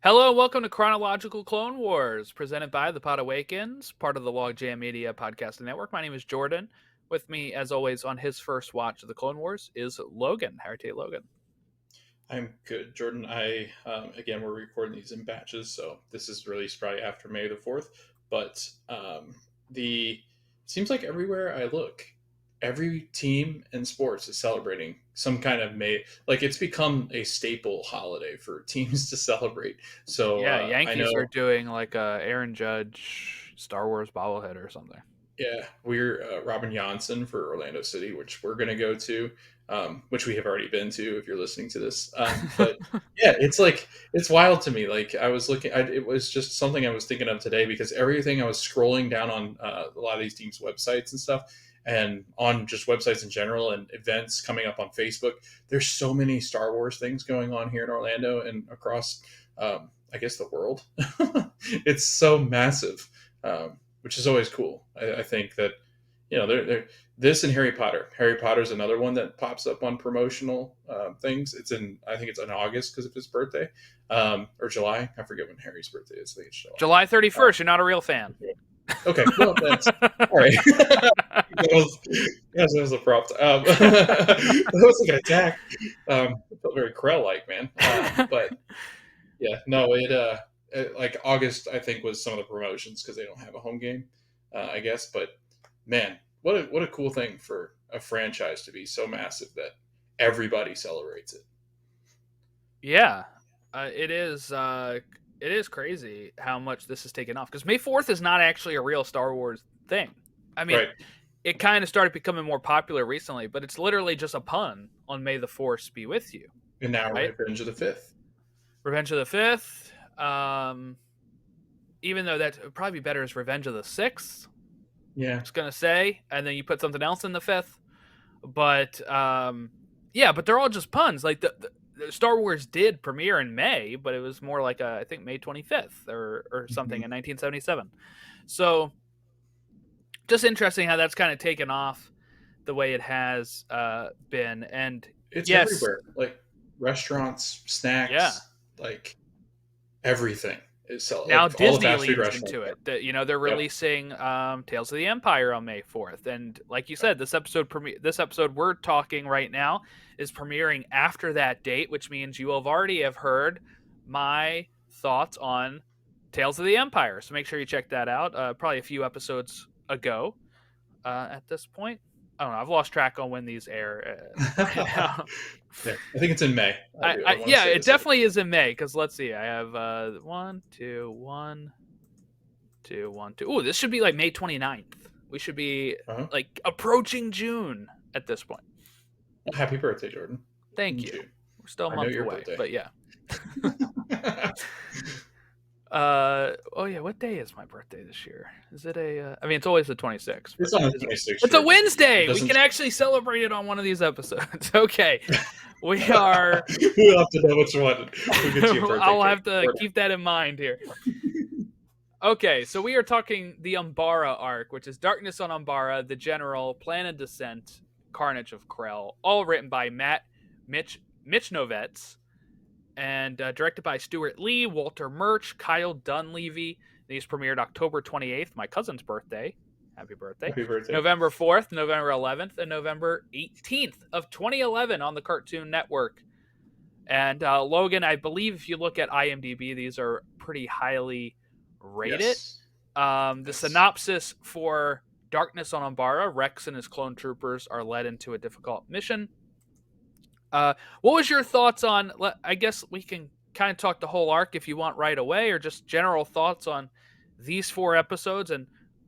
Hello, and welcome to Chronological Clone Wars, presented by the Podawakens, part of the Logjam Media Podcast Network. My name is Jordan. With me, as always, on his first watch of the Clone Wars is Logan. How are you, Logan? I'm good, Jordan. Again, we're recording these in batches, so this is released probably after May the 4th. But the seems like everywhere I look, every team in sports is celebrating some kind of May. Like it's become a staple holiday for teams to celebrate. So Yeah, I Yankees are know, doing like a Aaron Judge Star Wars bobblehead or something. yeah, we're Robin Janssen for Orlando City, which we're going to go to, which we have already been to if you're listening to this. But yeah, it's wild to me. Like I was looking, it was just something I was thinking of today because everything I was scrolling down on a lot of these teams' websites and stuff, and on just websites in general and events coming up on Facebook. There's so many Star Wars things going on here in Orlando and across, I guess, the world. It's so massive. Which is always cool. I think that they're this and Harry Potter. Harry Potter's another one that pops up on promotional things. I think it's in August because of his birthday, or July. I forget when Harry's birthday is. I think it's July. July 31st, you're not a real fan. Okay, well that's all right. That was a prompt. That was like an attack. It felt very Krell-like, man. But yeah, no, like August, I think, was some of the promotions because they don't have a home game, I guess. But man, what a cool thing for a franchise to be so massive that everybody celebrates it. Yeah, it is. It is crazy how much this has taken off because May 4th is not actually a real Star Wars thing. I mean, Right. it kind of started becoming more popular recently, but it's literally just a pun on May the Force be with you, And now right? Revenge of the Fifth. Revenge of the Fifth. Even though that would probably be better as Revenge of the Sixth. Yeah. I was gonna say, and then you put something else in the fifth. But yeah, but they're all just puns. Like the Star Wars did premiere in May, but it was more like I think May 25th or something in 1977. So just interesting how that's kind of taken off the way it has been. And It's yes, everywhere. Like restaurants, yeah. snacks, like everything. It's Now like all the Disney fast food leans restaurants. into it. That they're Yep. releasing Tales of the Empire on May 4th, and like you said, this episode we're talking right now is premiering after that date, which means you have already have heard my thoughts on Tales of the Empire. So make sure you check that out. Probably a few episodes ago. At this point, I don't know. I've lost track on when these air right now. Yeah, I think it's in May. I want to Yeah, say it this. definitely is in May because let's see. I have 1, 2, 1, 2, 1, 2. Ooh, this should be like May 29th. We should be Uh-huh. like approaching June at this point. Well, happy birthday, Jordan. Thank You you. too. We're still a I know month your away, birthday. but yeah. Oh yeah, what day is my birthday this year? Is it a? I mean, it's always the 26th. It's on the Is it? 26th. It's a Jordan. Wednesday. It We doesn't. can actually celebrate it on one of these episodes. Okay, we are. We'll have to know which one. We'll get you a birthday I'll cake. have to keep that in mind here. Okay, so we are talking the Umbara arc, which is Darkness on Umbara, The General, Plan of Dissent, Carnage of Krell, all written by Mitch Novets, and directed by Stuart Lee, Walter Murch, Kyle Dunleavy. These premiered October 28th, my cousin's birthday. Happy birthday. Happy birthday. November 4th, November 11th, and November 18th of 2011 on the Cartoon Network. And Logan, I believe if you look at IMDb, these are pretty highly rated. Yes. The synopsis for Darkness on Umbara: Rex and his clone troopers are led into a difficult mission. What was your thoughts on? I guess we can kind of talk the whole arc if you want right away, or just general thoughts on these 4 episodes. And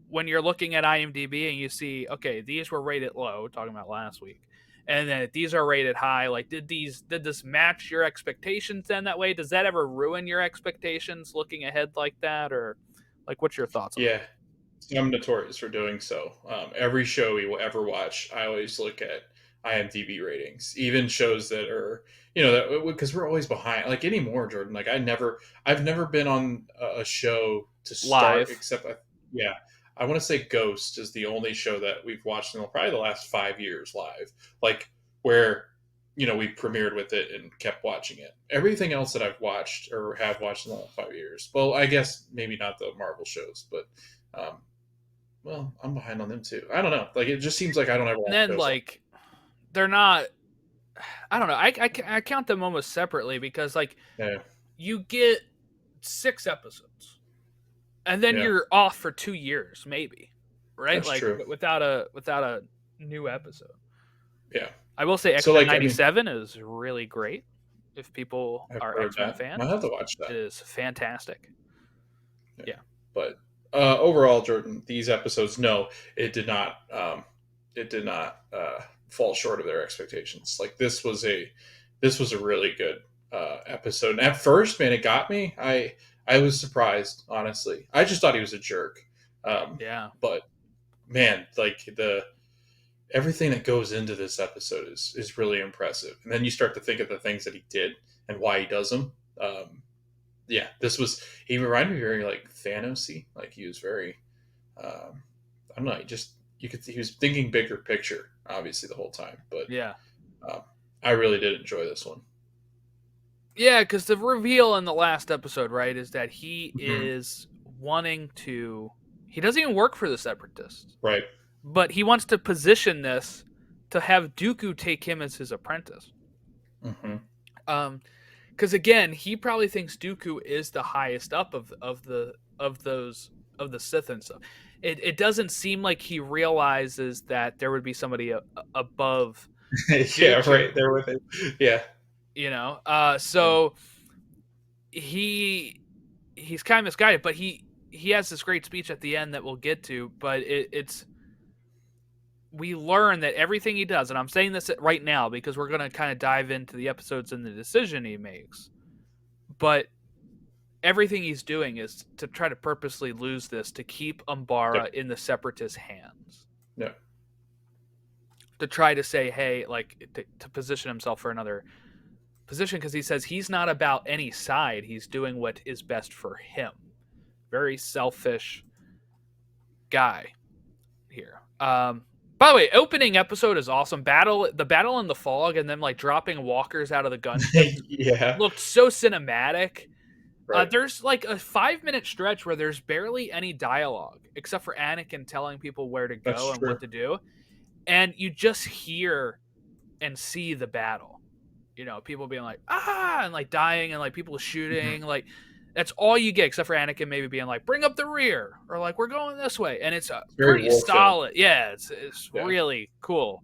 when you're looking at IMDb and you see, okay, these were rated low, talking about last week, and then these are rated high. Like, did this match your expectations then that way? Does that ever ruin your expectations looking ahead like that, or like what's your thoughts on Yeah. So I'm notorious for doing so. Every show we will ever watch, I always look at IMDb ratings, even shows that are, that because we're always behind. Like anymore, Jordan. Like I've never been on a show to start Live. except, yeah, I want to say Ghost is the only show that we've watched in probably the last 5 years live. Like where we premiered with it and kept watching it. Everything else that I've watched or have watched in the last 5 years, well, I guess maybe not the Marvel shows, but um, well, I'm behind on them too. I don't know. Like it just seems like I don't ever And watch then shows. like they're not. I don't know. I count them almost separately because like Yeah, you get 6 episodes, and then yeah, you're off for 2 years, maybe, right? that's Like true. without a new episode. Yeah. I will say X So Men like, I mean, '97 is really great. If people I've are heard X Men that. I fans, have to watch it that. is fantastic. Yeah. Yeah, But overall, Jordan, these episodes, no, it did not. It did not fall short of their expectations. Like this was a really good episode. And at first, man, it got me. I was surprised, honestly. I just thought he was a jerk. yeah, But man, like the everything that goes into this episode is really impressive. And then you start to think of the things that he did and why he does them. Yeah, this was. He reminded me very like Thanosy. Like he was very. I don't know. You could. He was thinking bigger picture, obviously the whole time. But yeah, um, I really did enjoy this one. yeah. Because the reveal in the last episode, right, is that he Hmm. is wanting to. He doesn't even work for the Separatists, Right. but he wants to position this to have Dooku take him as his apprentice. Hmm. Because again, he probably thinks Dooku is the highest up of the Sith and stuff. It doesn't seem like he realizes that there would be somebody above Yeah. Dooku, Right there with it. Yeah. you know. Yeah. So he's kind of misguided, but he has this great speech at the end that we'll get to. But it's we learn that everything he does, and I'm saying this right now because we're going to kind of dive into the episodes and the decision he makes. But everything he's doing is to try to purposely lose this to keep Yep. Umbara in the Separatist hands. Yep. To try to say, hey, like to position himself for another position because he says he's not about any side. He's doing what is best for him. Very selfish guy here. By the way, opening episode is awesome. The battle in the fog, and then like dropping walkers out of the gunship Yeah. looked so cinematic. Right. There's like a 5 minute stretch where there's barely any dialogue except for Anakin telling people where to That's go and true. what to do. And you just hear and see the battle. You know, people being like, ah, and like dying and like people Hmm. shooting. Like, that's all you get except for Anakin maybe being like, bring up the rear or like, we're going this way. And it's It's very pretty war film. solid. Yeah, it's Yeah. really cool.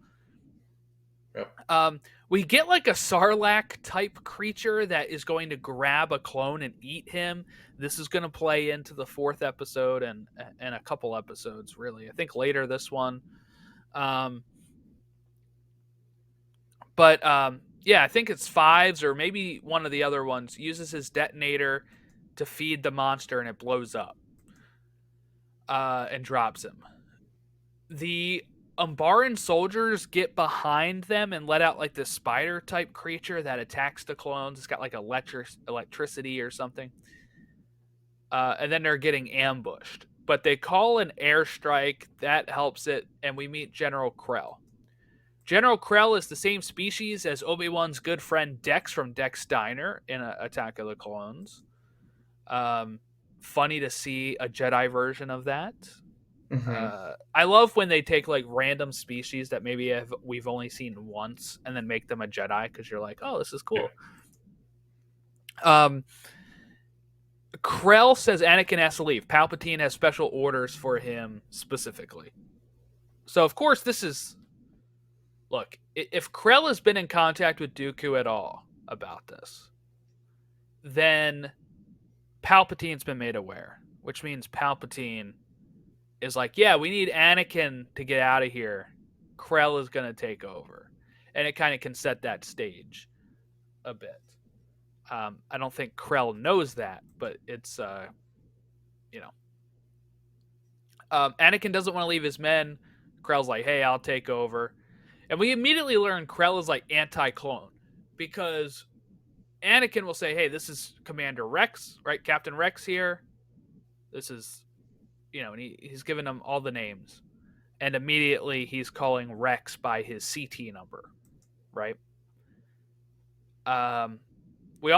Yep. We get like a Sarlacc type creature that is going to grab a clone and eat him. This is going to play into the 4th episode and a couple episodes, really. I think later this one. Um, but yeah, I think it's fives or maybe one of the other ones uses his detonator to feed the monster and it blows up and drops him. The Umbaran soldiers get behind them and let out like this spider type creature that attacks the clones. It's got like electricity or something. And then they're getting ambushed. But they call an airstrike that helps it, and we meet General Krell. General Krell is the same species as Obi-Wan's good friend Dex from Dex Diner in Attack of the Clones. Um, Funny to see a Jedi version of that. Hmm. I love when they take like random species that maybe we've only seen once and then make them a Jedi because you're like, oh, this is Yeah. cool. Um, Krell says Anakin has to leave. Palpatine has special orders for him specifically. So of course this is look. If Krell has been in contact with Dooku at all about this, then Palpatine's been made aware, which means Palpatine is like, yeah, we need Anakin to get out of here. Krell is going to take over. And it kind of can set that stage a bit. I don't think Krell knows that, but it's, you know. Anakin doesn't want to leave his men. Krell's like, hey, I'll take over. And we immediately learn Krell is like anti clone because Anakin will say, hey, this is Commander Rex, right? Captain Rex here. This is, and he's given them all the names. And immediately he's calling Rex by his CT number, right? Um, we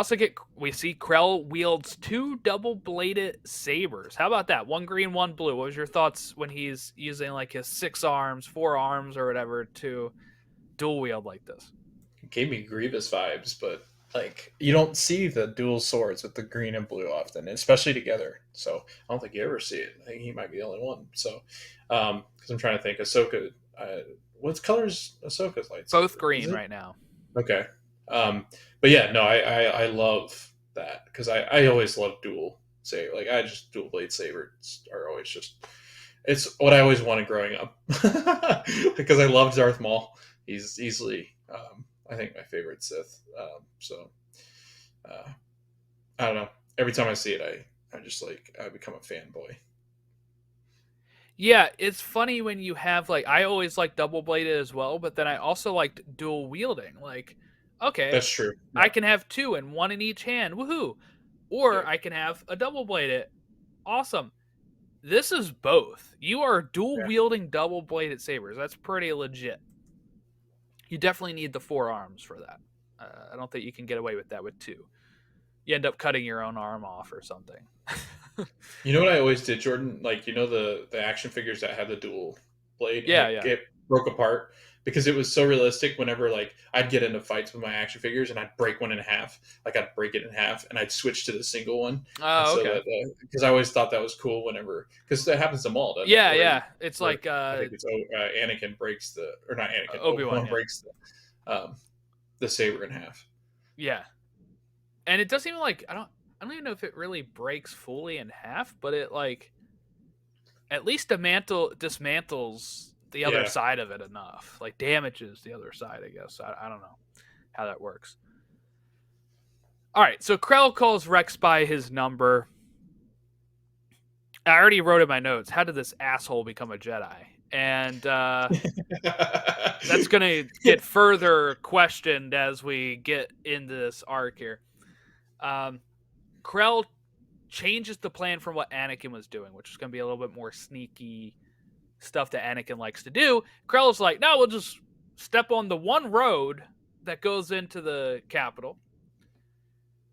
see Krell wields 2 double-bladed sabers. How about that? One green, one blue. What was your thoughts when he's using like his 6 arms, 4 arms, or whatever to dual wield like this? It gave me Grievous vibes, but like you don't see the dual swords with the green and blue often, especially together. So I don't think you ever see it. I think he might be the only one. So because I'm trying to think, Ahsoka. What color's Ahsoka's Both lightsaber? Is green it right now. okay? But yeah, no, I love that because I always love dual say like I just dual blade sabers are always just it's what I always wanted growing up because I love Darth Maul. He's easily I think my favorite Sith. So uh, I don't know. Every time I see it, I just like I become a fanboy. Yeah, it's funny when you have like I always like double bladed as well, but then I also liked dual wielding. Like, okay, That's true. I Yeah, can have 2 and 1 in each hand. Woohoo! yeah, Or I can have a double bladed. Awesome. This is both. You are dual yeah. wielding double bladed sabers. That's pretty legit. You definitely need the 4 arms for that. I don't think you can get away with that with 2. You end up cutting your own arm off or something. You know what I always did, Jordan? Like you know the action figures that had the dual blade and Yeah, it, yeah. it broke apart because it was so realistic. Whenever like I'd get into fights with my action figures and I'd break one in half, like I'd break it in half and I'd switch to the single one, and Oh, so okay. that because I always thought that was cool. Whenever because that happens to Maul, doesn't it? Yeah, yeah. It's Where like I think it's Anakin breaks the or not Anakin Obi Obi-Wan, Wan yeah. breaks the saber in half. Yeah. And it doesn't even like I don't even know if it really breaks fully in half, but it like at least dismantles the other Yeah. side of it enough. Like damages the other side, I guess. I don't know how that works. All right, so Krell calls Rex by his number. I already wrote in my notes, how did this asshole become a Jedi? And that's going to get further questioned as we get into this arc here. Krell changes the plan from what Anakin was doing, which is going to be a little bit more sneaky stuff that Anakin likes to do. Krell's like, no, we'll just step on the one road that goes into the capital,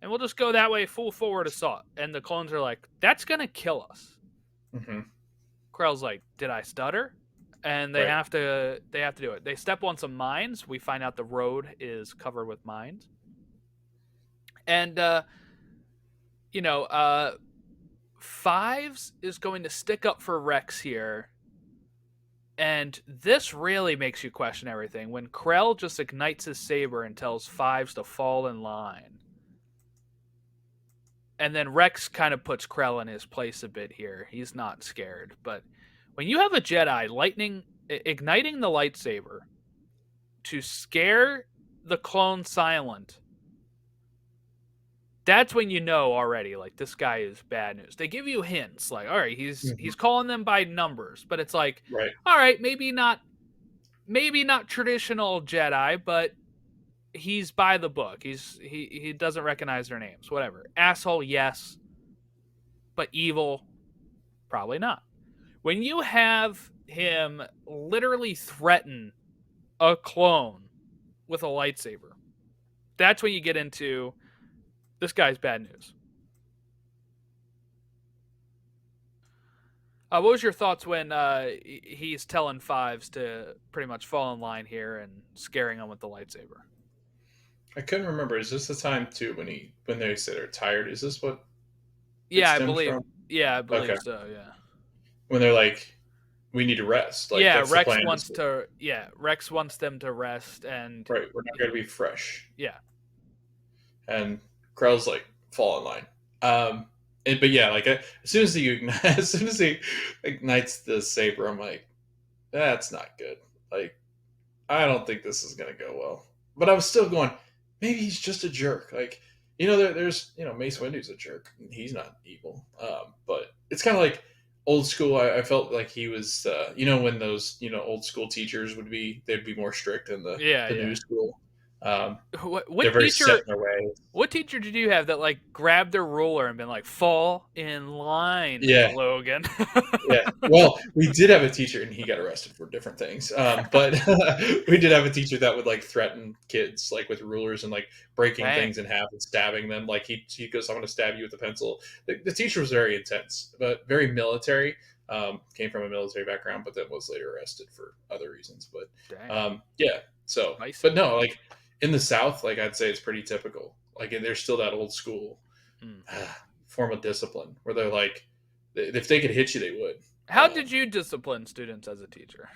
and we'll just go that way, full forward assault. And the clones are like, that's going to kill us. Hmm. Krell's like, did I stutter? And they Right. have to do it. They step on some mines. We find out the road is covered with mines. And you know, Fives is going to stick up for Rex here. And this really makes you question everything when Krell just ignites his saber and tells Fives to fall in line. And then Rex kind of puts Krell in his place a bit here. He's not scared. But when you have a Jedi igniting the lightsaber to scare the clone silent, that's when you know already, like, this guy is bad news. They give you hints, like, all right, he's Hmm. calling them by numbers, but it's like, Right. all right, maybe not traditional Jedi, but he's by the book. He doesn't recognize their names. Whatever. Asshole, yes, but evil, probably not. When you have him literally threaten a clone with a lightsaber, that's when you get into this guy's bad news. What was your thoughts when he's telling Fives to pretty much fall in line here and scaring him with the lightsaber? I couldn't remember. Is this the time too when they say they're tired? Is this what it Yeah, I stems believe. from? Yeah, I Okay. believe so. Yeah. When they're like, we need to rest. Like Yeah, that's the plan. Is Rex wants them to rest, and right. We're not going to be fresh. yeah, And Krell's like, fall in line. But yeah, like as soon as as soon as he ignites the saber, I'm like, that's not good. Like I don't think this is going to go well. But I was still going, maybe he's just a jerk. Like, there's, Mace Windu's a jerk. He's not evil. But it's kind of like old school. I felt like he was, when those, old school teachers they'd be more strict in yeah, the new yeah, school. What They're very set teacher? in their ways. What teacher did you have that like grabbed their ruler and been like, "Fall in line, Yeah, Logan"? yeah. Well, we did have a teacher, and he got arrested for different things. But we did have a teacher that would like threaten kids, like with rulers and like breaking Dang. things in half and stabbing them. Like he goes, "I'm going to stab you with a pencil." The teacher was very intense, but very military. Came from a military background, but then was later arrested for other reasons. But Dang. yeah. So, but Spicy. no, like in the South, like I'd say it's pretty typical. Like there's still that old school Mm. form of discipline where they're like, if they could hit you, they would. How did you discipline students as a teacher?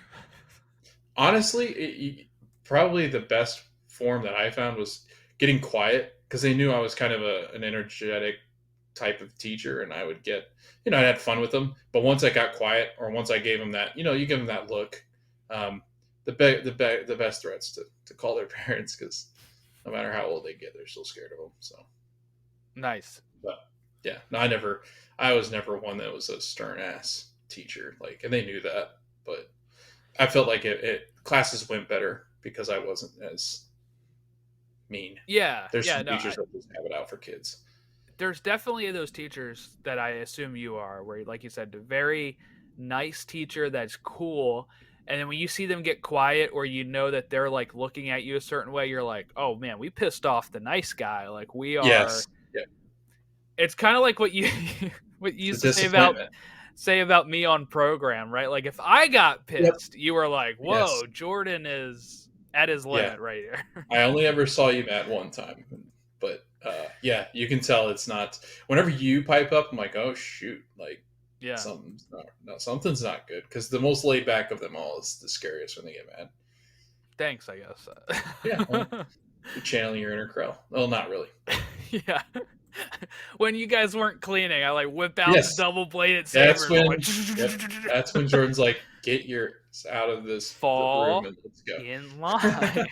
Honestly, probably the best form that I found was getting quiet because they knew I was kind of an energetic type of teacher, and I would get, I had fun with them. But once I got quiet, or once I gave them that, you give them that look, um, the best threats to call their parents, because no matter how old they get, they're still scared of them. So, Nice. but yeah, no, I was never one that was a stern ass teacher, like, and they knew that, but I felt like classes went better because I wasn't as mean. Yeah. There's Yeah. some No. teachers that just have it out for kids. There's definitely those teachers that I assume you are, where, like you said, a very nice teacher that's cool. And then when you see them get quiet, or you know that they're like looking at you a certain way, you're like, oh man, we pissed off the nice guy. Like we are. Yes, yeah, It's kind of like what you what you it's used a to disappointment. say about me on program, right? Like if I got Yep. pissed, you were like, Yes. whoa, Jordan is at his Yeah. limit right here. I only ever saw you mad one time, but yeah, you can tell it's not. Whenever you pipe up, I'm like, oh shoot, like Yeah. something's not good, because the most laid back of them all is the scariest when they get mad. Thanks, I guess. Yeah, well, you're channeling your inner Krell. Well, not really. Yeah. When you guys weren't cleaning, I like whip out the Yes, double bladed that's saber. when. Like, Yep, that's when Jordan's like, "Get your out of this room fall and let's go." in line.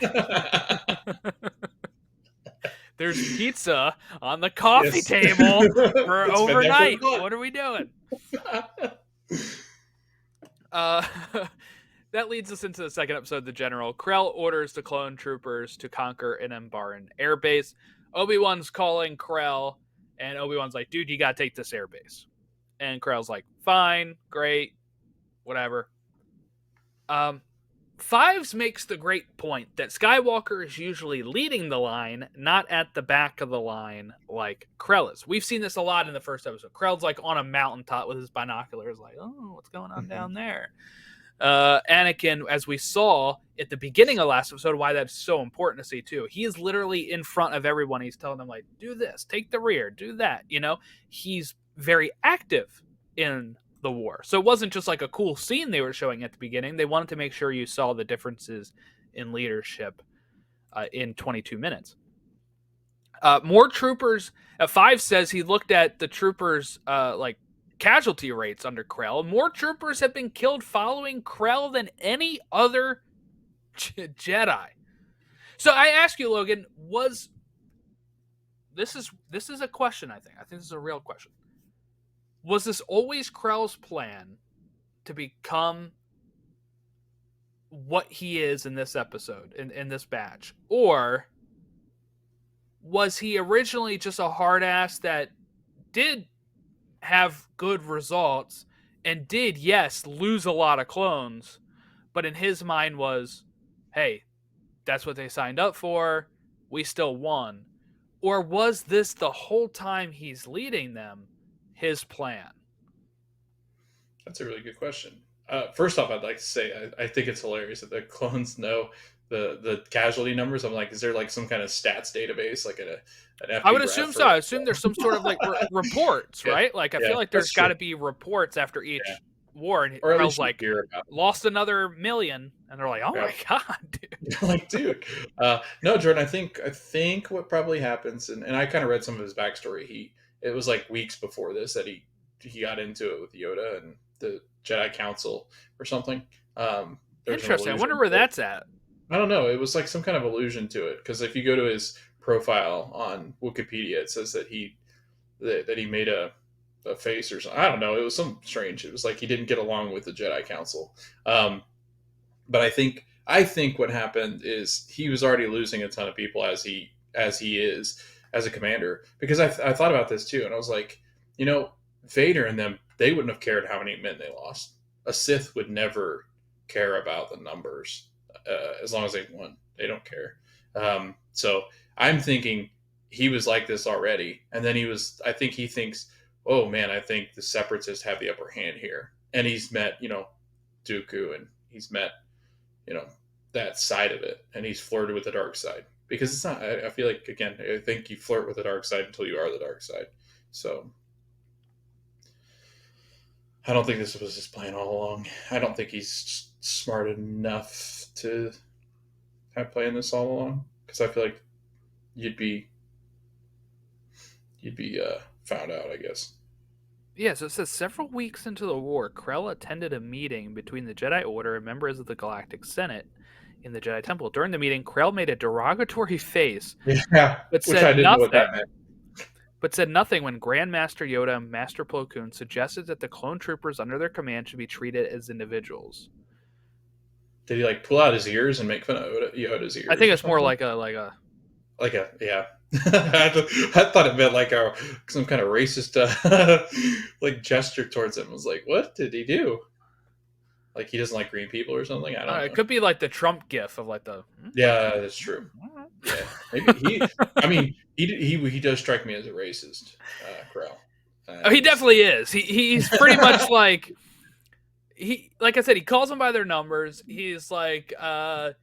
There's pizza on the coffee Yes, table for it's been there for a overnight. month. What are we doing? That leads us into the second episode, The General. Krell orders the clone troopers to conquer an Umbaran airbase. Obi-Wan's calling Krell, and Obi-Wan's like, dude, you gotta take this airbase. And Krell's like, fine, great, whatever. Fives makes the great point that Skywalker is usually leading the line, not at the back of the line like Krell is. We've seen this a lot in the first episode. Krell's like on a mountaintop with his binoculars, like, oh, what's going on down there? Anakin, as we saw at the beginning of last episode, why that's so important to see too. He is literally in front of everyone. He's telling them like, do this, take the rear, do that. He's very active in the war. So it wasn't just like a cool scene they were showing at the beginning. They wanted to make sure you saw the differences in leadership in 22 minutes. More troopers. Five says he looked at the troopers like casualty rates under Krell. More troopers have been killed following Krell than any other Jedi. So I ask you, Logan, was this is a question? I think this is a real question. Was this always Krell's plan to become what he is in this episode, in this batch, or was he originally just a hard ass that did have good results and did, yes, lose a lot of clones, but in his mind was, hey, that's what they signed up for, we still won? Or was this the whole time he's leading them his plan? That's a really good question. First off, I'd like to say I think it's hilarious that the clones know the casualty numbers. I'm like, is there like some kind of stats database, like an FB I would assume so. I assume there's some sort of like reports, Yeah, right? Like I feel like there's got to be reports after each war, and or at Krell's least like, hear about it. lost another million, and they're like, oh my god, dude. You're like, dude. No, Jordan. I think what probably happens, and I kind of read some of his backstory. It was like weeks before this that he got into it with Yoda and the Jedi Council or something. Interesting. I wonder where that's at. I don't know. It was like some kind of allusion to it, because if you go to his profile on Wikipedia, it says that he made a face or something. I don't know. It was some strange. It was like he didn't get along with the Jedi Council. But I think I think what happened is he was already losing a ton of people as he is as a commander. Because I thought about this too, and I was like, you know, Vader and them, they wouldn't have cared how many men they lost. A Sith would never care about the numbers as long as they won. They don't care. So I'm thinking he was like this already, and then he was. I think he thinks, oh man, I think the Separatists have the upper hand here, and he's met Dooku, and he's met you know that side of it, and he's flirted with the dark side because it's not. I feel like again, I think you flirt with the dark side until you are the dark side. So I don't think this was his plan all along. I don't think he's smart enough to have planned this all along because I feel like you'd be found out, I guess. Yeah, so it says several weeks into the war, Krell attended a meeting between the Jedi Order and members of the Galactic Senate in the Jedi Temple. During the meeting, Krell made a derogatory face, Yeah, but which I said didn't know what nothing. that meant. But said nothing when Grand Master Yoda and Master Plo Koon suggested that the clone troopers under their command should be treated as individuals. Did he like pull out his ears and make fun of Yoda's ears? I think Or it's more something? Like a yeah. I thought it meant like some kind of racist like gesture towards him. I was like, what did he do? Like he doesn't like green people or something? I don't it know. could be like the Trump gif of like the. Yeah, that's true. Yeah, maybe he. I mean, he does strike me as a racist, Krell. Oh, he definitely is. He's pretty much like like I said, he calls them by their numbers. He's like, I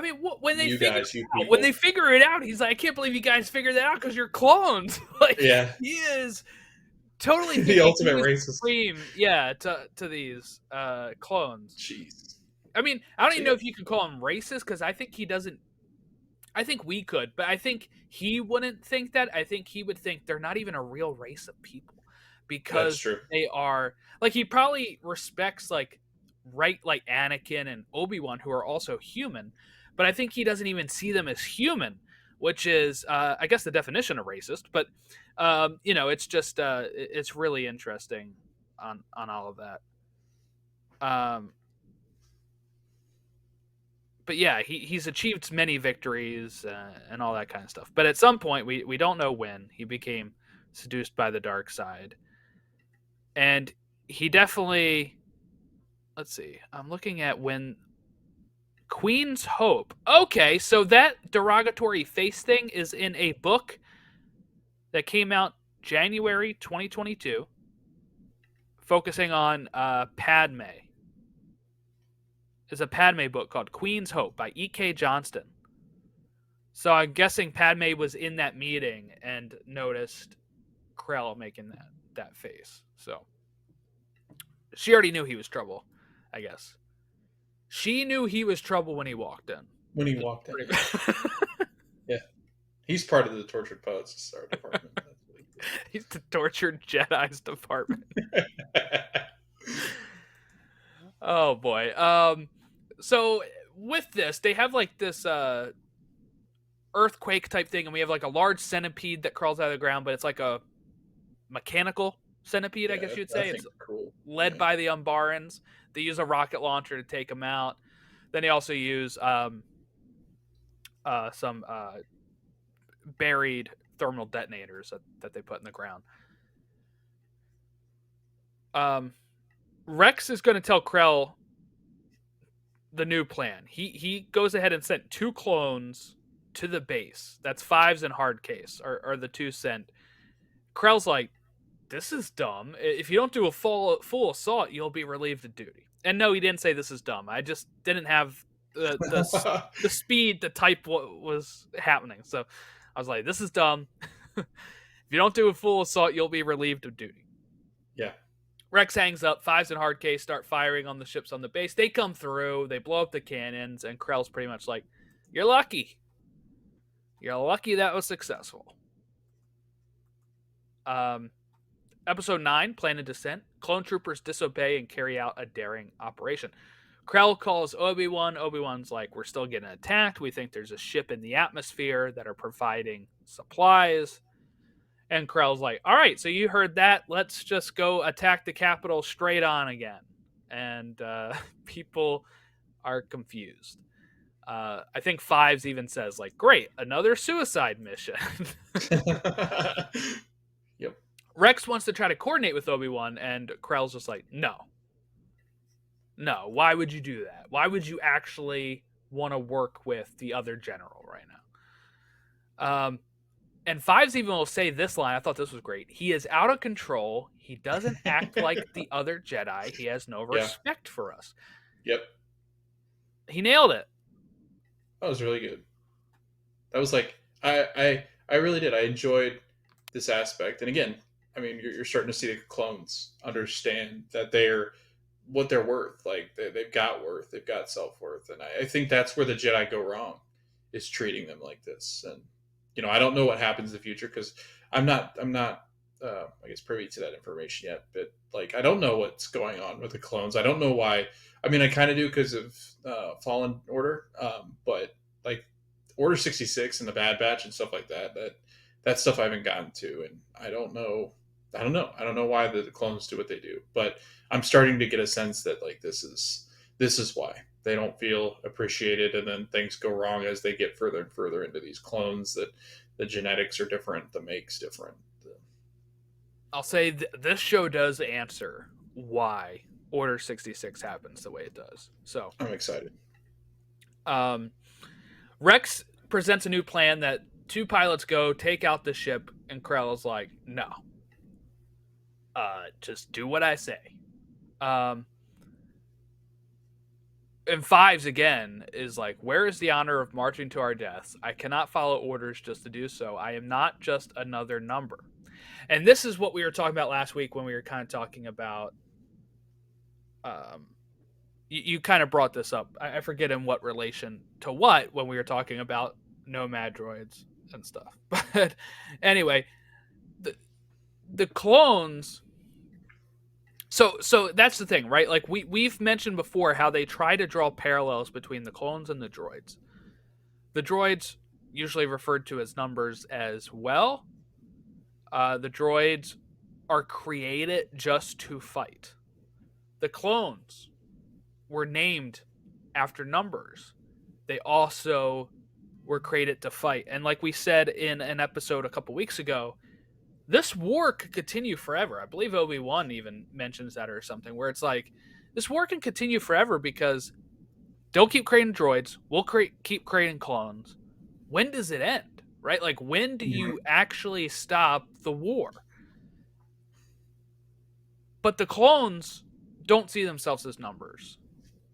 mean, when they you figure guys, you when people. they figure it out, he's like, I can't believe you guys figured that out because you're clones. Like Yeah, he is totally the thinking he ultimate was racist. supreme, to these clones. Jeez. I mean, I don't So even know if you could call him racist because I think he doesn't. I think we could, but I think he wouldn't think that. I think he would think they're not even a real race of people that's because true. they are like he probably respects like Anakin and Obi-Wan who are also human, but I think he doesn't even see them as human, which is I guess the definition of racist, but it's just it's really interesting on all of that. But yeah, he's achieved many victories and all that kind of stuff. But at some point, we don't know when he became seduced by the dark side, and he definitely. Let's see. I'm looking at when Queen's Hope. Okay, so that derogatory face thing is in a book that came out January 2022, focusing on Padme. It's a Padme book called Queen's Hope by E.K. Johnston. So I'm guessing Padme was in that meeting and noticed Krell making that face. So she already knew he was trouble, I guess. She knew he was trouble when he walked in. When he walked in, yeah, he's part of the tortured poets art department. He's the tortured Jedi's department. Oh boy. So with this, they have like this earthquake type thing, and we have like a large centipede that crawls out of the ground, but it's like a mechanical centipede, I guess you'd say. It's cool. led by the Umbarans. They use a rocket launcher to take them out. Then they also use some buried thermal detonators that they put in the ground. Rex is going to tell Krell the new plan. He goes ahead and sent 2 clones to the base. That's Fives and Hard Case are the 2 sent. Krell's like, this is dumb. If you don't do a full assault, you'll be relieved of duty. And no, he didn't say this is dumb. I just didn't have the speed to type what was happening. So I was like, this is dumb. If you don't do a full assault, you'll be relieved of duty. Yeah. Rex hangs up. Fives and Hard Case start firing on the ships on the base. They come through. They blow up the cannons. And Krell's pretty much like, you're lucky. You're lucky that was successful. Episode 9, Plan of Dissent. Clone troopers disobey and carry out a daring operation. Krell calls Obi-Wan. Obi-Wan's like, we're still getting attacked. We think there's a ship in the atmosphere that are providing supplies. And Krell's like, all right, so you heard that. Let's just go attack the capital straight on again. and people are confused. I think Fives even says like, "Great, another suicide mission." Yep. Rex wants to try to coordinate with Obi-Wan, and Krell's just like, "No, no. Why would you do that? Why would you actually want to work with the other general right now?" And Fives even will say this line. I thought this was great. He is out of control. He doesn't act like the other Jedi. He has no Yeah. respect for us. Yep. He nailed it. That was really good. That was like I really did. I enjoyed this aspect. And again, I mean, you're starting to see the clones understand that they're what they're worth. Like they've got worth, they've got self worth, and I think that's where the Jedi go wrong, is treating them like this. And I don't know what happens in the future because I'm not I guess privy to that information yet. But like, I don't know what's going on with the clones. I don't know why. I mean, I kind of do because of Fallen Order, but like Order 66 and the Bad Batch and stuff like that stuff I haven't gotten to, and I don't know. I don't know why the clones do what they do, but I'm starting to get a sense that like this is why they don't feel appreciated, and then things go wrong as they get further and further into these clones. That the genetics are different, the make's different. I'll say this show does answer why Order 66 happens the way it does. So I'm excited. Rex presents a new plan that two pilots go take out the ship, and Krell is like, "No, just do what I say." And Fives again is like, "Where is the honor of marching to our deaths? I cannot follow orders just to do so. I am not just another number." And this is what we were talking about last week when we were kind of talking about. You kind of brought this up. I forget in what relation to what when we were talking about nomad droids and stuff. But anyway, the clones. So that's the thing, right? Like we've mentioned before how they try to draw parallels between the clones and the droids. The droids, usually referred to as numbers as well. The droids are created just to fight. The clones were named after numbers. They also were created to fight. And like we said in an episode a couple weeks ago, this war could continue forever. I believe Obi-Wan even mentions that or something, where it's like, this war can continue forever because they'll keep creating droids. We'll keep creating clones. When does it end? Right? Like, when do you actually stop the war? But the clones don't see themselves as numbers.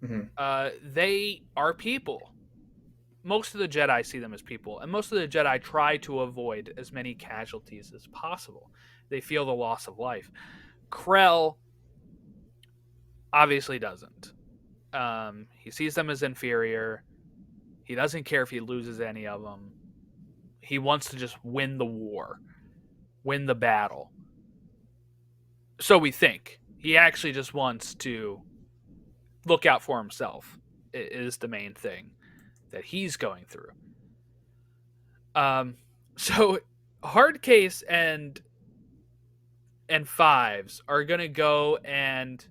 They are people. Most of the Jedi see them as people, and most of the Jedi try to avoid as many casualties as possible. They feel the loss of life. Krell obviously doesn't. He sees them as inferior. He doesn't care if he loses any of them. He wants to just win the war, win the battle. So we think. He actually just wants to look out for himself. It is the main thing that he's going through. So Hard Case and Fives are gonna go and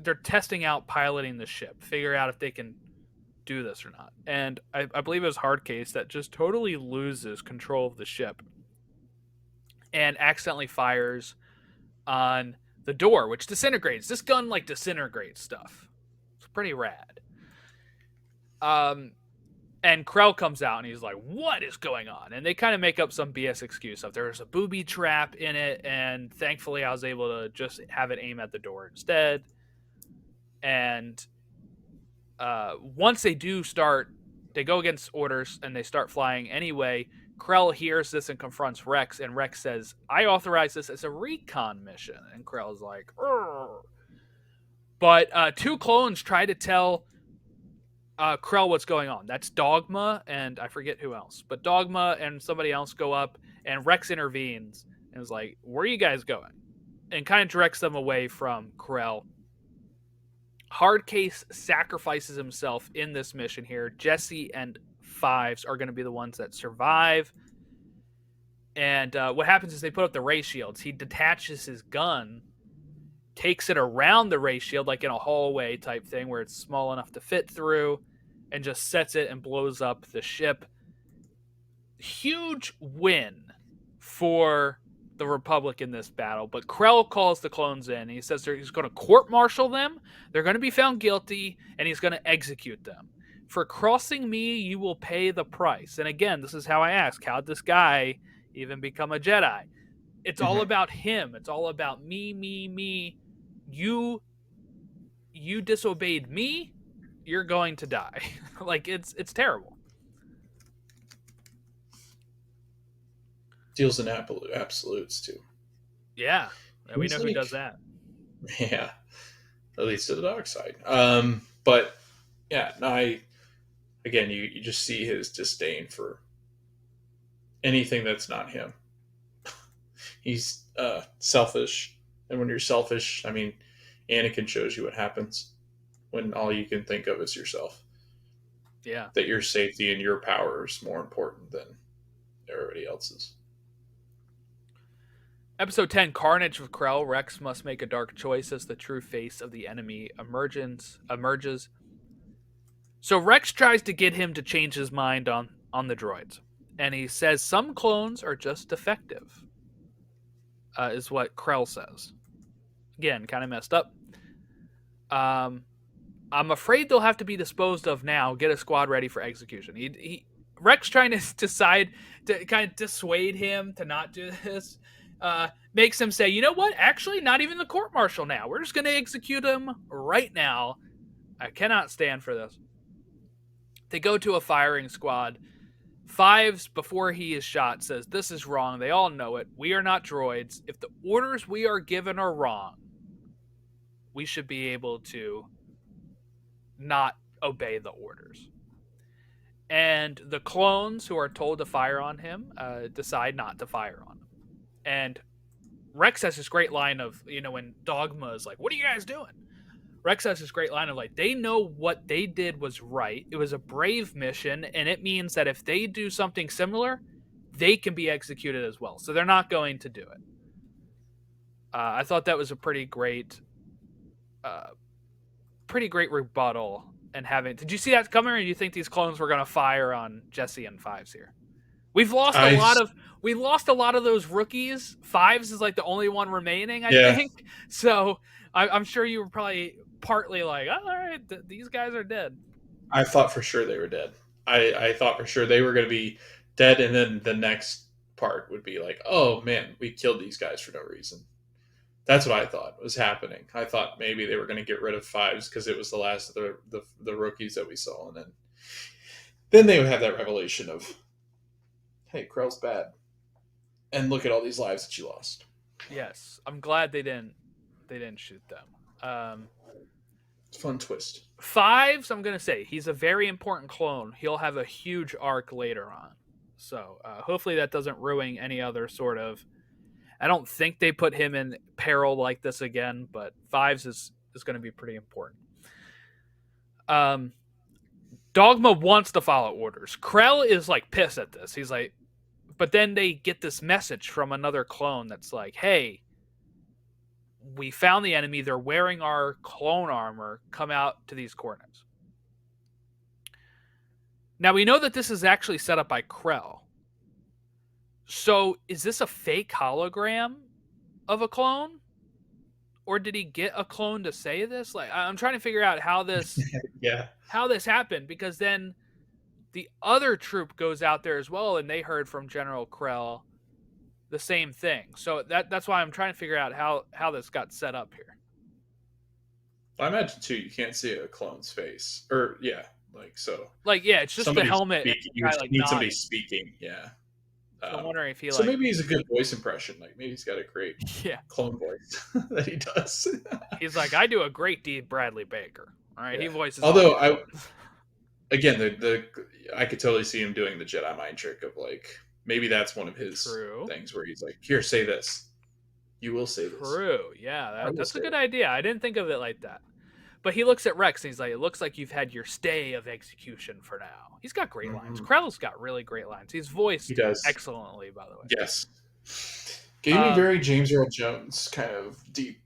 they're testing out piloting the ship, figure out if they can do this or not. And I believe it was Hard Case that just totally loses control of the ship and accidentally fires on the door, which disintegrates. This gun like disintegrates stuff. It's pretty rad. And Krell comes out and he's like, "What is going on?" And they kind of make up some BS excuse of there's a booby trap in it, and thankfully I was able to just have it aim at the door instead. And once they do start, they go against orders and they start flying anyway. Krell hears this and confronts Rex, and Rex says, "I authorize this as a recon mission." And Krell's like, "Urgh." But two clones try to tell Krell what's going on. That's Dogma and I forget who else. But Dogma and somebody else go up, and Rex intervenes and is like, "Where are you guys going?" And kind of directs them away from Krell. Hardcase sacrifices himself in this mission here. Jesse and Fives are going to be the ones that survive. And what happens is they put up the ray shields. He detaches his gun takes it around the ray shield, like in a hallway type thing where it's small enough to fit through, and just sets it and blows up the ship. Huge win for the Republic in this battle, but Krell calls the clones in. He says he's going to court-martial them, they're going to be found guilty, and he's going to execute them. For crossing me, you will pay the price. And again, this is how I ask, how'd this guy even become a Jedi? It's all about him. It's all about me, me, me. You disobeyed me, you're going to die. Like, it's terrible. Deals in absolutes too. Yeah, we know who does that. Yeah, at least to the dark side. But yeah, no, again, you just see his disdain for anything that's not him. He's selfish, and when you're selfish, I mean, Anakin shows you what happens when all you can think of is yourself. Yeah, that your safety and your power is more important than everybody else's. Episode 10, Carnage of Krell. Rex must make a dark choice as the true face of the enemy emerges. So Rex tries to get him to change his mind on the droids. And he says some clones are just defective, is what Krell says. Again, kind of messed up. I'm afraid they'll have to be disposed of now. Get a squad ready for execution. Rex trying to decide to kind of dissuade him to not do this. Makes him say, you know what? Actually, not even the court-martial now. We're just going to execute him right now. I cannot stand for this. They go to a firing squad. Fives, before he is shot, says, this is wrong. They all know it. We are not droids. If the orders we are given are wrong, we should be able to not obey the orders. And the clones who are told to fire on him decide not to fire on him. And Rex has this great line of, when Dogma is like, what are you guys doing? Rex has this great line of like, they know what they did was right. It was a brave mission, and it means that if they do something similar, they can be executed as well. So they're not going to do it. I thought that was a pretty great rebuttal. And did you see that coming, or do you think these clones were going to fire on Jesse and Fives here? We've lost a lot of those rookies. Fives is like the only one remaining, I think. So I'm sure you were probably partly like, oh, all right, these guys are dead. I thought for sure they were dead. I thought for sure they were going to be dead, and then the next part would be like, oh man, we killed these guys for no reason. That's what I thought was happening. I thought maybe they were going to get rid of Fives because it was the last of the rookies that we saw, and then they would have that revelation of, hey, Krell's bad, and look at all these lives that you lost. Yes, I'm glad they didn't shoot them. Fun twist. Fives, I'm gonna say he's a very important clone. He'll have a huge arc later on, so hopefully that doesn't ruin any other sort of. I don't think they put him in peril like this again, but Fives is going to be pretty important. Dogma wants to follow orders. Krell is like pissed at this. He's like, but then they get this message from another clone that's like, hey, we found the enemy. They're wearing our clone armor. Come out to these coordinates. Now we know that this is actually set up by Krell. So is this a fake hologram of a clone? Or did he get a clone to say this? Like, I'm trying to figure out how this how this happened, because then the other troop goes out there as well, and they heard from General Krell the same thing. So that's why I'm trying to figure out how this got set up here. I imagine too, you can't see a clone's face. Or it's just the helmet. You need somebody speaking, yeah. I'm wondering if he so maybe he's a good voice impression. Like maybe he's got a great clone voice that he does. He's like, I do a great D. Bradley Baker. All right, he voices. Although I could totally see him doing the Jedi mind trick of like maybe that's one of his things where he's like, here, say this. You will say this. True. Yeah, that's a good idea. I didn't think of it like that. But he looks at Rex and he's like, it looks like you've had your stay of execution for now. He's got great lines. Krell's got really great lines. He's voiced excellently, by the way. Yes. Gave me very James Earl Jones kind of deep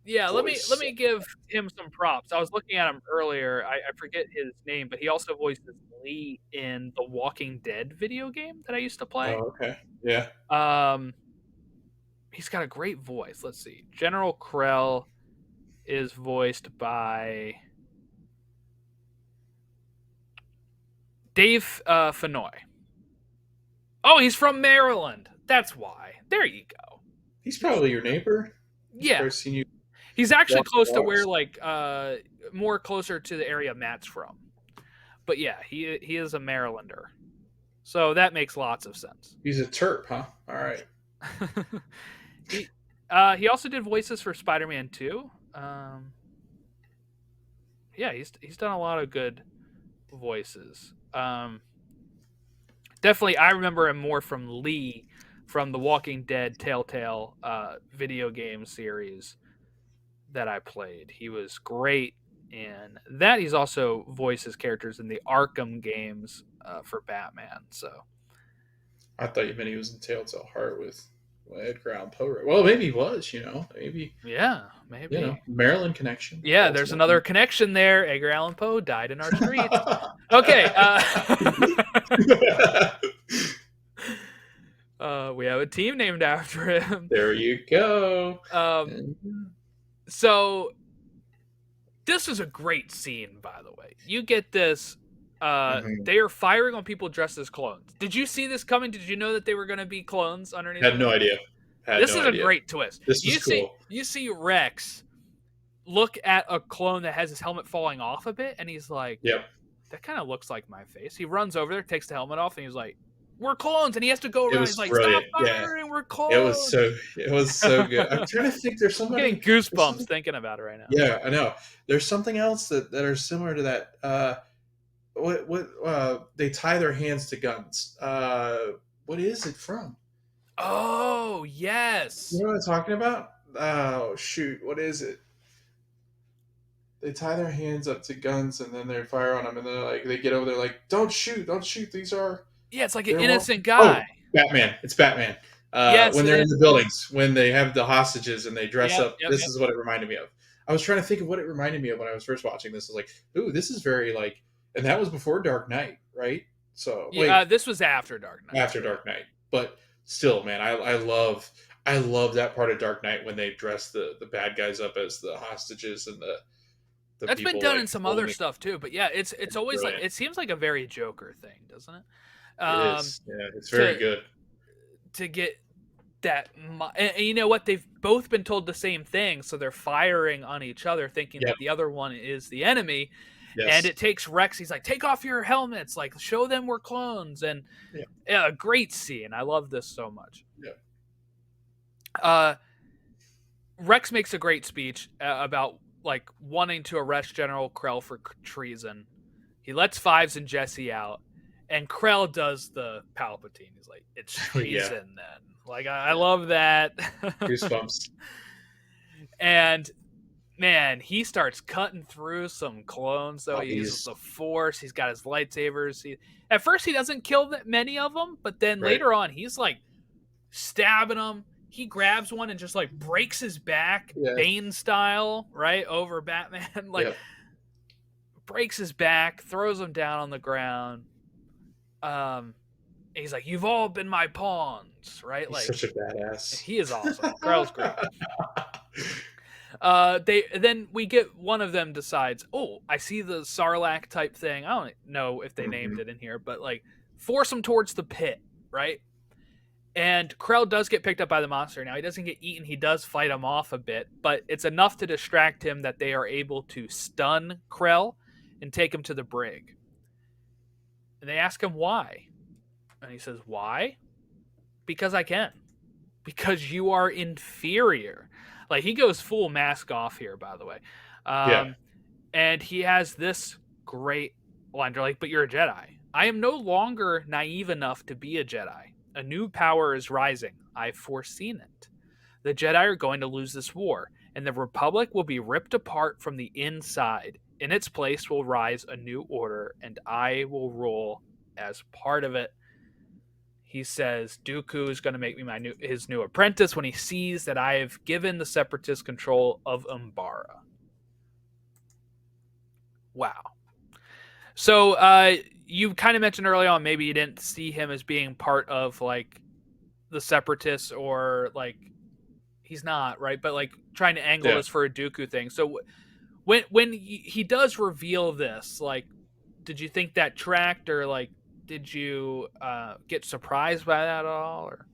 Yeah, let voice. me give him some props. I was looking at him earlier. I forget his name, but he also voices Lee in the Walking Dead video game that I used to play. Oh, okay. Yeah. Um, he's got a great voice. Let's see. General Krell is voiced by Dave Fenoy. Oh, he's from Maryland. That's why. There you go. He's probably your neighbor. He's Yeah, probably seen you he's actually walk the close to where walks. like more closer to the area Matt's from. But yeah, he is a Marylander. So that makes lots of sense. He's a Terp, huh? All right. he he also did voices for Spider-Man 2. Yeah, he's done a lot of good voices. Definitely, I remember him more from Lee from the Walking Dead Telltale video game series that I played. He was great in that. He's also voices characters in the Arkham games for Batman. So I thought you meant he was in Telltale Heart with Edgar Allan Poe. Well, maybe he was. Maybe yeah, maybe. Maryland connection. Yeah, there's Ultimately. another connection there. Edgar Allan Poe died in our streets. Okay. We have a team named after him. There you go. So this was a great scene, by the way. You get this. They are firing on people dressed as clones. Did you see this coming? Did you know that they were going to be clones underneath? Had no idea. This is a great twist. This was cool. You see Rex look at a clone that has his helmet falling off a bit, and he's like, "Yep, that kind of looks like my face." He runs over there, takes the helmet off, and he's like, "We're clones," and he has to go around. He's like, brilliant. "Stop firing! We're clones." It was so good. I'm trying to think. There's somebody. I'm getting goosebumps thinking about it right now. Yeah, I know. There's something else that are similar to that. They tie their hands to guns. What is it from? Oh yes. You know what I'm talking about? Oh shoot, what is it? They tie their hands up to guns and then they fire on them, and then they get over there like, don't shoot, don't shoot. These are it's like an innocent guy. guy. Oh, Batman! It's Batman. Yes, when they're in the buildings, when they have the hostages and they dress up. Yep. Is what it reminded me of. I was trying to think of what it reminded me of when I was first watching this. I was like, ooh, this is very like, and that was before Dark Knight, right? So this was after Dark Knight. After Dark Knight, but still, man, I love that part of Dark Knight when they dress the bad guys up as the hostages and the that's people, been done in some other stuff too. But yeah, it's always brilliant. like, it seems like a very Joker thing, doesn't it? It is. Yeah, it's very good to get that. And you know what? They've both been told the same thing, so they're firing on each other, thinking that the other one is the enemy. Yes. And it takes Rex. He's like, "Take off your helmets! Like, show them we're clones." And a great scene. I love this so much. Yeah. Rex makes a great speech about like wanting to arrest General Krell for treason. He lets Fives and Jesse out, and Krell does the Palpatine. He's like, "It's treason." Then, like, I love that. Goosebumps. And man, he starts cutting through some clones. So he uses the Force. He's got his lightsabers. At first, he doesn't kill many of them, but then later on, he's like stabbing them. He grabs one and just like breaks his back, Bane style, right over Batman. Breaks his back, throws him down on the ground. He's like, "You've all been my pawns," right? He's such a badass. He is awesome. Krell's great. Then we get one of them decides, "Oh, I see the Sarlacc type thing." I don't know if they named it in here, but like force him towards the pit, right? And Krell does get picked up by the monster. Now, he doesn't get eaten. He does fight him off a bit, but it's enough to distract him that they are able to stun Krell and take him to the brig. And they ask him why. And he says, "Why? Because I can. Because you are inferior." Like, he goes full mask off here, by the way. And he has this great line. They're like, "But you're a Jedi. I am no longer naive enough to be a Jedi. A new power is rising. I've foreseen it. The Jedi are going to lose this war, and the Republic will be ripped apart from the inside. In its place will rise a new order, and I will rule as part of it." He says Dooku is going to make me his new apprentice when he sees that I have given the Separatists control of Umbara. Wow. So you kind of mentioned early on maybe you didn't see him as being part of like the Separatists, or like he's not, right? But like trying to angle Yeah. this for a Dooku thing. So when he does reveal this, like, did you think that tracked, or like did you get surprised by that at all? Or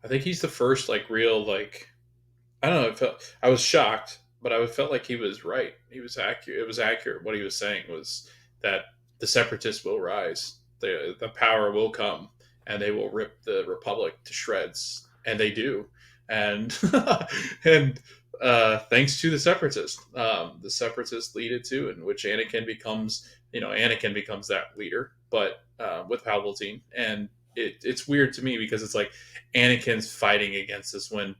I think he's the first like real like I don't know. I was shocked, but I felt like he was right. He was accurate. It was accurate. What he was saying was that the separatists will rise. The power will come, and they will rip the republic to shreds, and they do. And and thanks to the separatists lead it to, in which Anakin becomes, Anakin becomes that leader, but with Palpatine, and it's weird to me because it's like Anakin's fighting against this when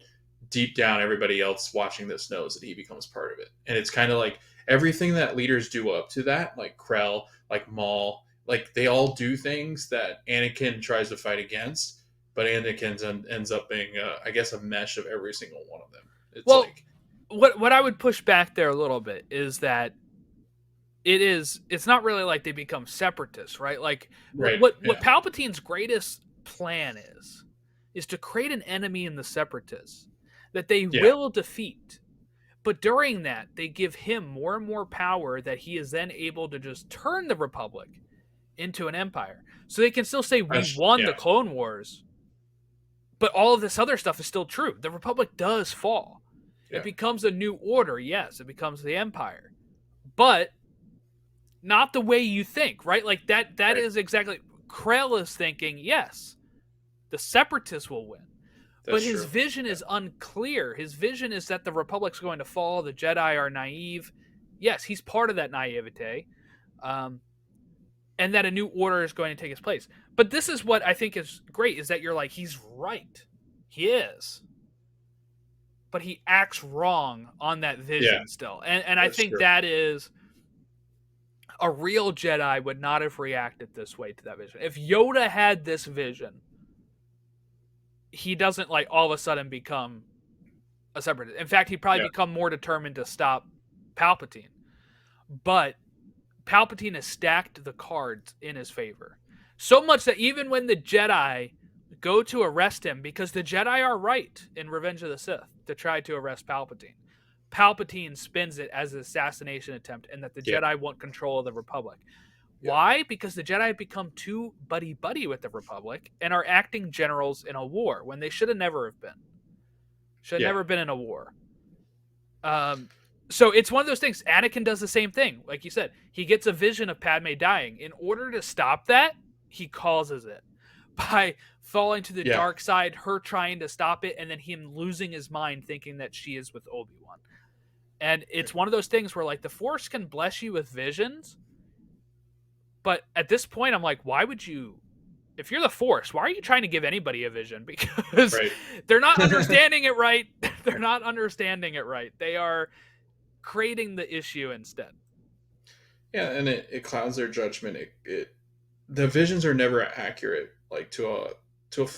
deep down everybody else watching this knows that he becomes part of it. And it's kind of like everything that leaders do up to that, like Krell, like Maul, like they all do things that Anakin tries to fight against, but Anakin ends up being I guess a mesh of every single one of them. It's well, like what I would push back there a little bit is that it's not really like they become separatists, right? Like right, what yeah, Palpatine's greatest plan is to create an enemy in the separatists that they yeah, will defeat. But during that, they give him more and more power that he is then able to just turn the Republic into an empire. So they can still say we won yeah, the Clone Wars, but all of this other stuff is still true. The Republic does fall. It yeah, becomes a new order, yes, it becomes the Empire. But not the way you think, right? Like that right, is exactly Krell is thinking, yes, the separatists will win. But that's his true. vision Yeah, is unclear. His vision is that the Republic's going to fall, the Jedi are naive. Yes, he's part of that naivete. Um, and that a new order is going to take its place. But this is what I think is great, is that you're like, he's right. He is. But he acts wrong on that yeah, vision still. And I that's think true. that is a real Jedi would not have reacted this way to that vision. If Yoda had this vision, he doesn't like all of a sudden become a separatist. In fact, he'd probably Yeah, become more determined to stop Palpatine. But Palpatine has stacked the cards in his favor. So much that even when the Jedi go to arrest him, because the Jedi are right in Revenge of the Sith to try to arrest Palpatine, Palpatine spins it as an assassination attempt and that the yeah, Jedi want control of the Republic. yeah, Why? Because the Jedi have become too buddy-buddy with the Republic and are acting generals in a war when they should have never have been. Should have yeah, never been in a war. So it's one of those things. Anakin does the same thing. Like you said, he gets a vision of Padme dying. In order to stop that, he causes it by falling to the yeah, dark side, her trying to stop it, and then him losing his mind thinking that she is with Obi-Wan. And it's one of those things where like the Force can bless you with visions, but at this point I'm like, why would you, if you're the Force, why are you trying to give anybody a vision? Because right. they're not understanding it right. They're not understanding it right. They are creating the issue instead. Yeah, and it clouds their judgment. The visions are never accurate, like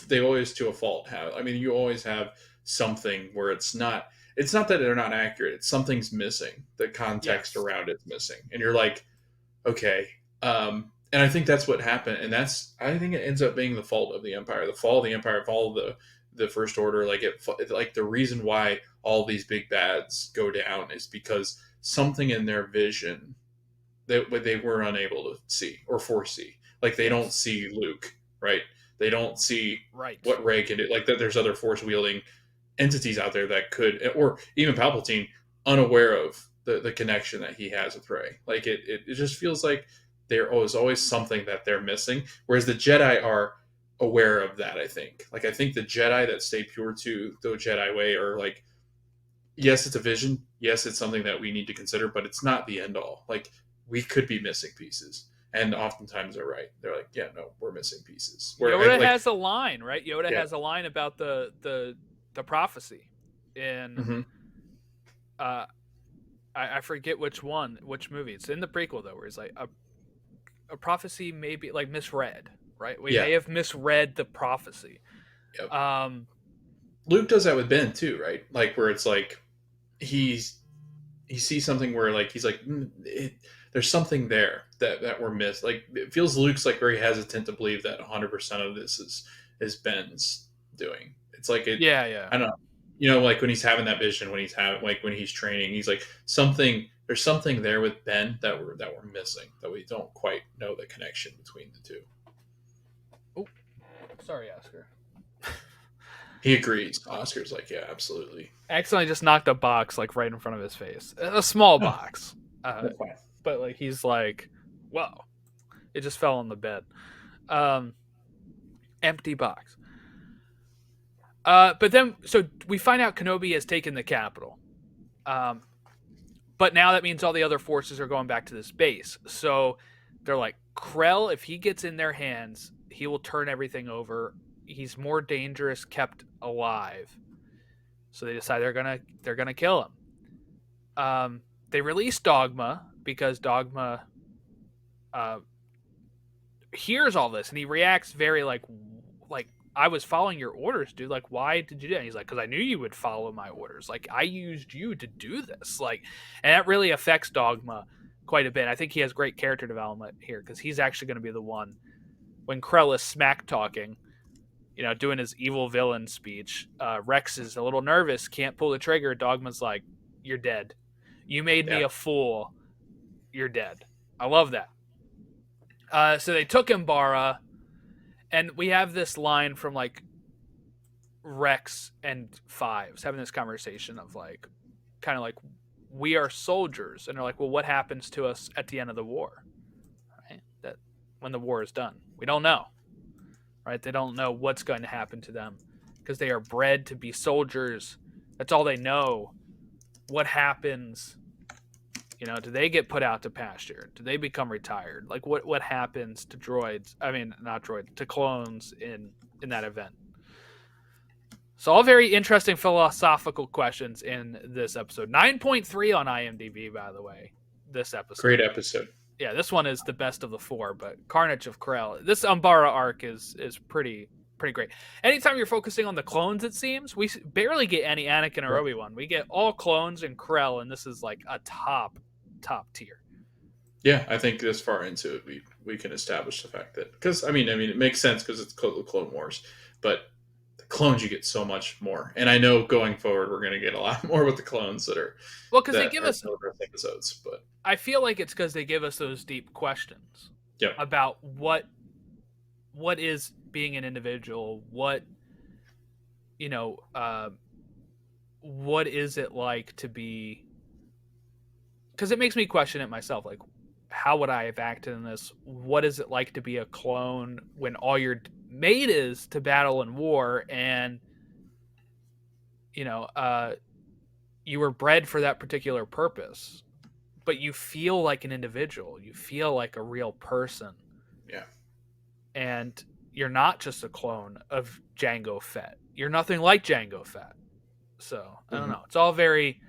they always to a fault have. I mean, you always have something where it's not that they're not accurate, it's something's missing. The context Yes. around it's missing. And you're like, okay. And I think that's what happened, and I think it ends up being the fault of the Empire. The fall of the Empire, fall of the First Order, like the reason why all these big bads go down is because something in their vision that they were unable to see or foresee. Like they don't Yes. see Luke, right? They don't see Right. what Rey can do. Like that, there's other force wielding entities out there that could, or even Palpatine, unaware of the connection that he has with Rey. Like it just feels like there is always something that they're missing, whereas the Jedi are aware of that. I think the Jedi that stay pure to the Jedi way are like, yes, it's a vision. Yes, it's something that we need to consider, but it's not the end all. Like we could be missing pieces, and oftentimes they're right. They're like, yeah, no, we're missing pieces. Yoda has a line, right? Yoda Yeah, has a line about the prophecy in mm-hmm, uh I forget which movie. It's in the prequel though, where he's like a prophecy may be like misread. right? We Yeah. may have misread the prophecy. Yep. Um, Luke does that with Ben too, right? Like where it's like he's he sees something where like he's like there's something there that we're missed. Like it feels Luke's like very hesitant to believe that 100% of this is Ben's doing. It's like it. yeah, yeah. I don't know. You know, like when he's having that vision, when he's having like when he's training, he's like something. There's something there with Ben that we're missing, that we don't quite know the connection between the two. Oh, sorry, Oscar. He agrees. Oscar's like, yeah, absolutely. Accidentally just knocked a box like right in front of his face. A small Oh, box. that's fine. But like he's like, whoa. It just fell on the bed. Um, empty box. But then, so we find out Kenobi has taken the capital. Um, but now that means all the other forces are going back to this base. So they're like, Krell, if he gets in their hands, he will turn everything over. He's more dangerous kept alive. So they decide they're gonna kill him. They release Dogma because Dogma uh, hears all this and he reacts very like I was following your orders, dude. Like, why did you do that? And he's like, because I knew you would follow my orders. Like, I used you to do this. Like, and that really affects Dogma quite a bit. I think he has great character development here because he's actually going to be the one when Krell is smack talking, doing his evil villain speech. Rex is a little nervous, can't pull the trigger. Dogma's like, "You're dead. You made me Yeah. a fool. You're dead." I love that. So they took Umbara. And we have this line from like Rex and Fives having this conversation of like, kind of like, we are soldiers, and they're like, well, what happens to us at the end of the war? Right? That when the war is done, we don't know. Right? They don't know what's going to happen to them because they are bred to be soldiers. That's all they know. What happens? Do they get put out to pasture? Do they become retired? Like what happens to droids? I mean, not droids, to clones in that event. So all very interesting philosophical questions in this episode. 9.3 on IMDb, by the way. This episode. Great episode. Yeah, this one is the best of the four, but Carnage of Krell. This Umbara arc is pretty great. Anytime you're focusing on the clones, it seems, we barely get any Anakin or Obi-Wan. We get all clones and Krell, and this is like a top tier. Yeah, I think this far into it, we can establish the fact that because I mean it makes sense because it's Clone Wars, but the clones you get so much more, and I know going forward we're going to get a lot more with the clones that are because they give us episodes. But I feel like it's because they give us those deep questions about what is being an individual, what is it like to be, because it makes me question it myself, like how would I have acted in this? What is it like to be a clone when all you're made is to battle in war, and you were bred for that particular purpose, but you feel like an individual, you feel like a real person, and you're not just a clone of Jango Fett. You're nothing like Jango Fett. So I don't know. It's all very.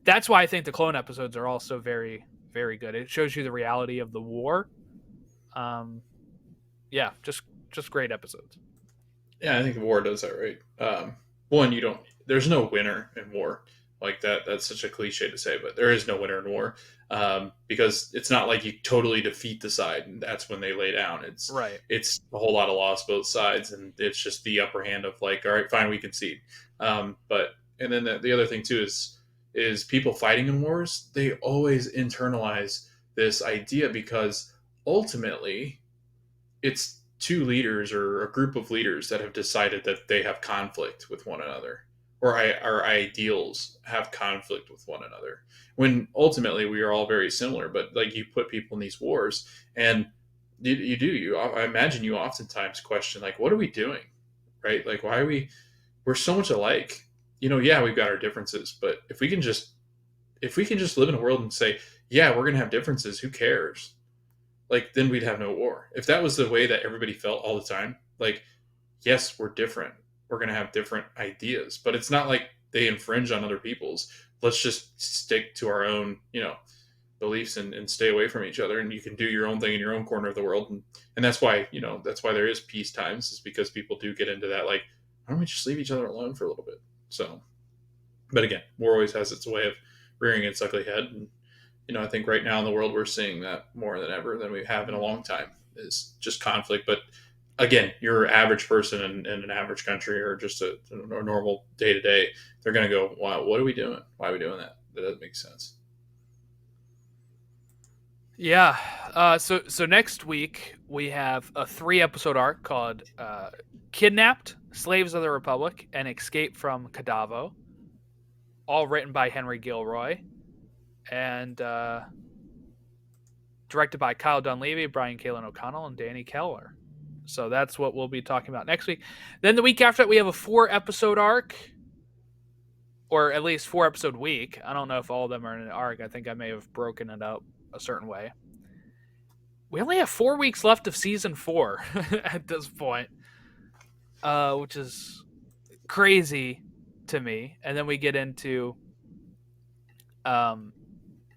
That's why I think the clone episodes are also very, very good. It shows you the reality of the war. Yeah, just great episodes. Yeah, I think war does that right. One, you don't. There's no winner in war like that. That's such a cliche to say, but there is no winner in war because it's not like you totally defeat the side and that's when they lay down. It's right. It's a whole lot of loss both sides, and it's just the upper hand of like, all right, fine, we concede. But and then the other thing too is people fighting in wars. They always internalize this idea because ultimately it's two leaders or a group of leaders that have decided that they have conflict with one another, or our ideals have conflict with one another, when ultimately we are all very similar. But like you put people in these wars and I imagine you oftentimes question like, what are we doing, right? Like, why are we're so much alike. Yeah, we've got our differences, but if we can just live in a world and say, yeah, we're gonna have differences, who cares? Like, then we'd have no war. If that was the way that everybody felt all the time, like, yes, we're different. We're going to have different ideas, but it's not like they infringe on other people's. Let's just stick to our own, beliefs and stay away from each other, and you can do your own thing in your own corner of the world. And that's why, that's why there is peace times, is because people do get into that, like, why don't we just leave each other alone for a little bit? So, but again, war always has its way of rearing its ugly head. And, I think right now in the world, we're seeing that more than ever than we have in a long time, is just conflict. But again, your average person in an average country, or just a normal day to day, they're going to go, wow, what are we doing? Why are we doing that? That doesn't make sense. Yeah. So next week we have a 3-episode arc called "Kidnapped: Slaves of the Republic and Escape from Kadavo," all written by Henry Gilroy and directed by Kyle Dunleavy, Brian Kalin O'Connell, and Danny Keller. So that's what we'll be talking about next week. Then the week after that, we have a 4-episode arc, or at least 4-episode week. I don't know if all of them are in an arc. I think I may have broken it up a certain way. We only have 4 weeks left of season 4 at this point, which is crazy to me. And then we get into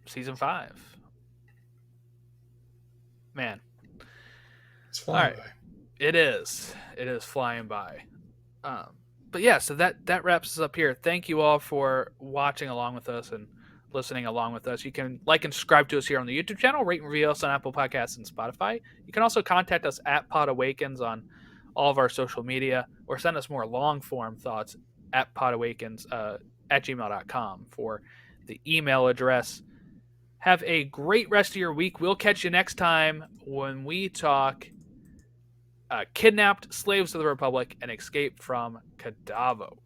season 5. Man, It's flying by. It is flying by. But yeah, so that wraps us up here. Thank you all for watching along with us and listening along with us. You can like and subscribe to us here on the YouTube channel, rate and review us on Apple Podcasts and Spotify. You can also contact us at podawakens on all of our social media, or send us more long form thoughts at podawakens at gmail.com for the email address. Have a great rest of your week. We'll catch you next time when we talk Kidnapped: Slaves of the Republic and Escape from Kadavo.